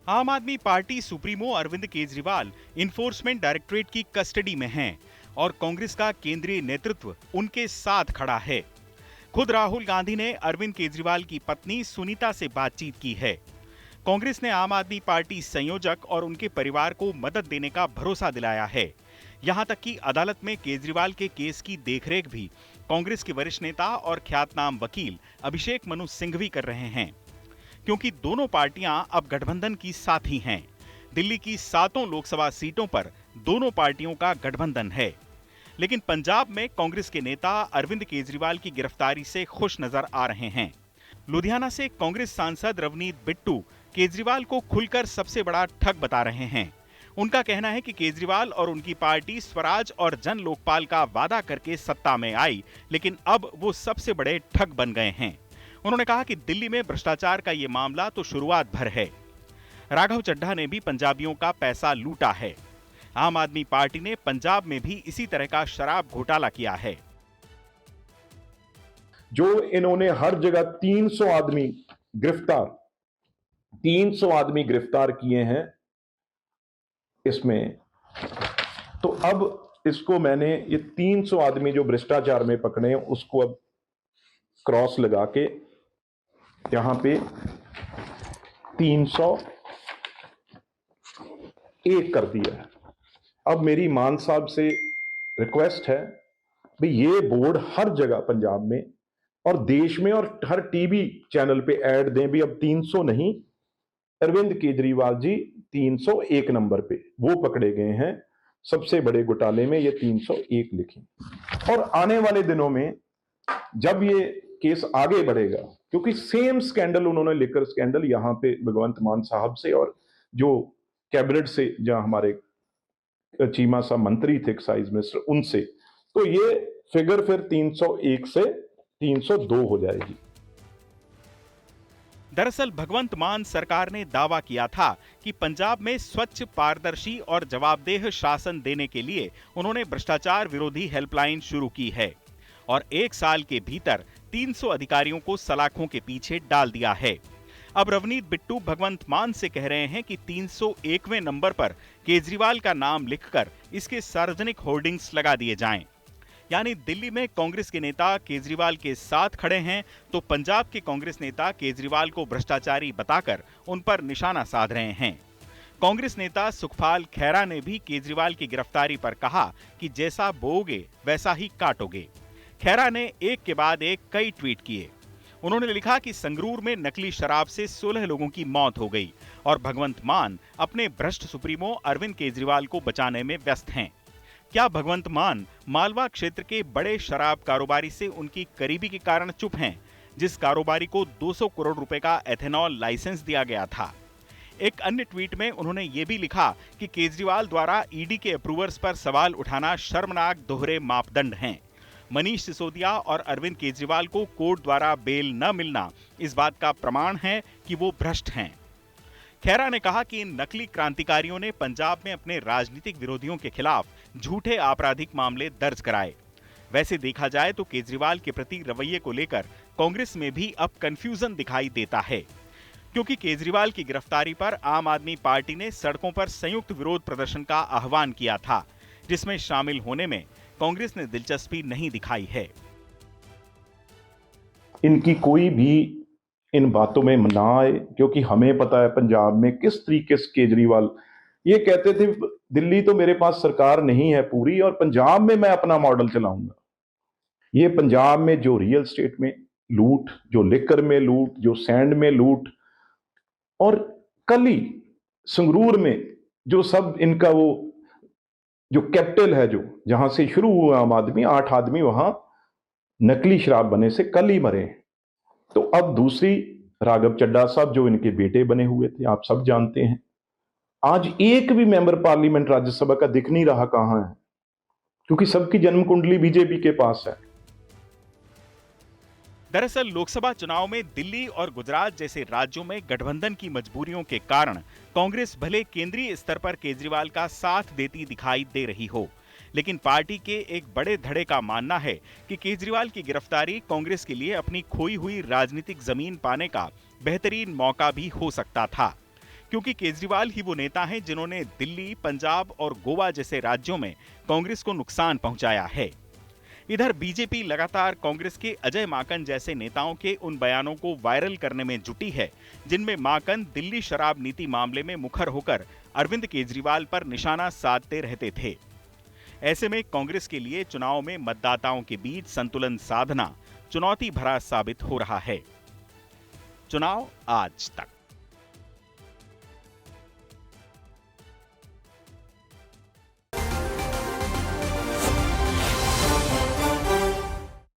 आम Aadmi Party supremo Arvind Kejriwal Enforcement Directorate की custody में हैं और कांग्रेस का केंद्रीय नेतृत्व उनके साथ खड़ा है। खुद राहुल गांधी ने अरविंद केजरीवाल की पत्नी सुनीता से बातचीत की है। कांग्रेस ने आम आदमी पार्टी संयोजक और उनके परिवार को मदद देने का भरोसा दिलाया है। यहां तक कि अदालत में केजरीवाल के केस की देखरेख भी कांग्रेस के वरिष्ठ नेता और ख्यातनाम वकील अभिषेक मनु सिंघवी कर रहे हैं, क्योंकि दोनों पार्टियां अब गठबंधन की साथी हैं। दिल्ली की 7 लोकसभा सीटों पर दोनों पार्टियों का गठबंधन है। लेकिन पंजाब में कांग्रेस के नेता अरविंद केजरीवाल की गिरफ्तारी से खुश नजर आ रहे हैं। लुधियाना से कांग्रेस सांसद रवनीत बिट्टू केजरीवाल को खुलकर सबसे बड़ा ठग बता रहे हैं। उनका कहना है कि केजरीवाल और उनकी पार्टी स्वराज और जन लोकपाल का वादा करके सत्ता में आई, लेकिन अब वो सबसे बड़े ठग बन गए हैं। उन्होंने कहा कि दिल्ली में भ्रष्टाचार का ये मामला तो शुरुआत भर है। राघव चड्ढा ने भी पंजाबियों का पैसा लूटा है। आम आदमी पार्टी ने पंजाब में भी इसी तरह का शराब घोटाला किया है। जो इन्होंने हर जगह 300 आदमी गिरफ्तार किए हैं इसमें, तो अब इसको मैंने ये 300 आदमी जो भ्रष्टाचार में पकड़े हैं उसको अब क्रॉस लगा के यहां पे 301 कर दिया है। अब मेरी मान साहब से रिक्वेस्ट है भाई ये बोर्ड हर जगह पंजाब में और देश में और हर टीवी चैनल पे ऐड दें भी अब 300 नहीं, अरविंद केजरीवाल जी 301 नंबर पे वो पकड़े गए हैं। सबसे बड़े घोटाले में ये 301 लिखें। और आने वाले दिनों में जब ये केस आगे बढ़ेगा, क्योंकि सेम स्कैंडल उन्होंने लिकर स्कैंडल यहां पे भगवंत मान साहब से और जो कैबिनेट से जहां हमारे चीमा साहब मंत्री थे एक्साइज मिनिस्टर उनसे, तो ये फिगर फिर 301 से 302 हो जाएगी। दरअसल भगवंत मान सरकार ने दावा किया था कि पंजाब में स्वच्छ, पारदर्शी और जवाबदेह शासन देने के लिए उन्होंने भ्रष्टाचार विरोधी हेल्पलाइन शुरू की है और 1 साल के भीतर 300 अधिकारियों को सलाखों के पीछे डाल दिया है। अब रवनीत बिट्टू भगवंत मान से कह रहे हैं कि 301वें नंबर पर केजरीवाल का नाम लिखकर इसके सार्वजनिक होर्डिंग्स लगा दिए जाएं। यानी दिल्ली में कांग्रेस के नेता केजरीवाल के साथ खड़े हैं तो पंजाब के कांग्रेस नेता केजरीवाल को भ्रष्टाचारी बताकर उन पर निशाना साध रहे हैं। कांग्रेस नेता सुखपाल खैरा ने भी केजरीवाल की गिरफ्तारी पर कहा कि जैसा बोओगे वैसा ही काटोगे। खैरा ने एक के बाद एक कई ट्वीट किए। उन्होंने लिखा कि संगरूर में नकली शराब से 16 लोगों की मौत हो गई और भगवंत मान अपने भ्रष्ट सुप्रीमो अरविंद केजरीवाल को बचाने में व्यस्त हैं। क्या भगवंत मान मालवा क्षेत्र के बड़े शराब कारोबारी से उनकी करीबी के कारण चुप हैं, जिस कारोबारी को 200 करोड़ रुपए का एथेनॉल लाइसेंस दिया गया था? एक अन्य ट्वीट में उन्होंने ये भी लिखा कि केजरीवाल द्वारा ईडी के अप्रूवर्स पर सवाल उठाना शर्मनाक दोहरे मापदंड हैं। मनीष सिसोदिया और अरविंद केजरीवाल को कोर्ट द्वारा बेल न मिलना इस बात का प्रमाण है कि वो भ्रष्ट हैं। खैरा ने कहा कि इन नकली क्रांतिकारियों ने पंजाब में अपने राजनीतिक विरोधियों के खिलाफ झूठे आपराधिक मामले दर्ज कराए। वैसे देखा जाए तो केजरीवाल के प्रति रवैये को लेकर कांग्रेस में भी अब कंफ्यूजन दिखाई देता है, क्योंकि केजरीवाल की गिरफ्तारी पर आम आदमी पार्टी ने सड़कों पर संयुक्त विरोध प्रदर्शन का आह्वान किया था, जिसमें शामिल होने में कांग्रेस ने दिलचस्पी नहीं दिखाई है। इनकी कोई भी इन बातों में ना आए, क्योंकि हमें पता है पंजाब में किस तरीके से केजरीवाल ये कहते थे दिल्ली तो मेरे पास सरकार नहीं है पूरी और पंजाब में मैं अपना मॉडल चलाऊंगा। ये पंजाब में जो रियल स्टेट में लूट, जो लिकर में लूट, जो सैंड में लूट और कल ही संगरूर में जो सब इनका वो जो कैपिटल है, जो जहां से शुरू हुआ आम आदमी, 8 आदमी वहां नकली शराब बने से कल ही मरे। तो अब दूसरी राघव चड्ढा साहब जो इनके बेटे बने हुए थे, आप सब जानते हैं, आज एक भी मेंबर पार्लियामेंट राज्यसभा का दिख नहीं रहा कहां है, क्योंकि सबकी जन्म कुंडली बीजेपी के पास है। दरअसल लोकसभा चुनाव में दिल्ली और गुजरात जैसे राज्यों में गठबंधन की मजबूरियों के कारण कांग्रेस भले केंद्रीय स्तर पर केजरीवाल का साथ देती दिखाई दे रही हो, लेकिन पार्टी के एक बड़े धड़े का मानना है कि केजरीवाल की गिरफ्तारी कांग्रेस के लिए अपनी खोई हुई राजनीतिक जमीन पाने का बेहतरीन मौका भी हो सकता था, क्योंकि केजरीवाल ही वो नेता हैं जिन्होंने दिल्ली, पंजाब और गोवा जैसे राज्यों में कांग्रेस को नुकसान पहुंचाया है। इधर बीजेपी लगातार कांग्रेस के अजय माकन जैसे नेताओं के उन बयानों को वायरल करने में जुटी है जिनमें माकन दिल्ली शराब नीति मामले में मुखर होकर अरविंद केजरीवाल पर निशाना साधते रहते थे। ऐसे में कांग्रेस के लिए चुनाव में मतदाताओं के बीच संतुलन साधना चुनौती भरा साबित हो रहा है। चुनाव आज तक।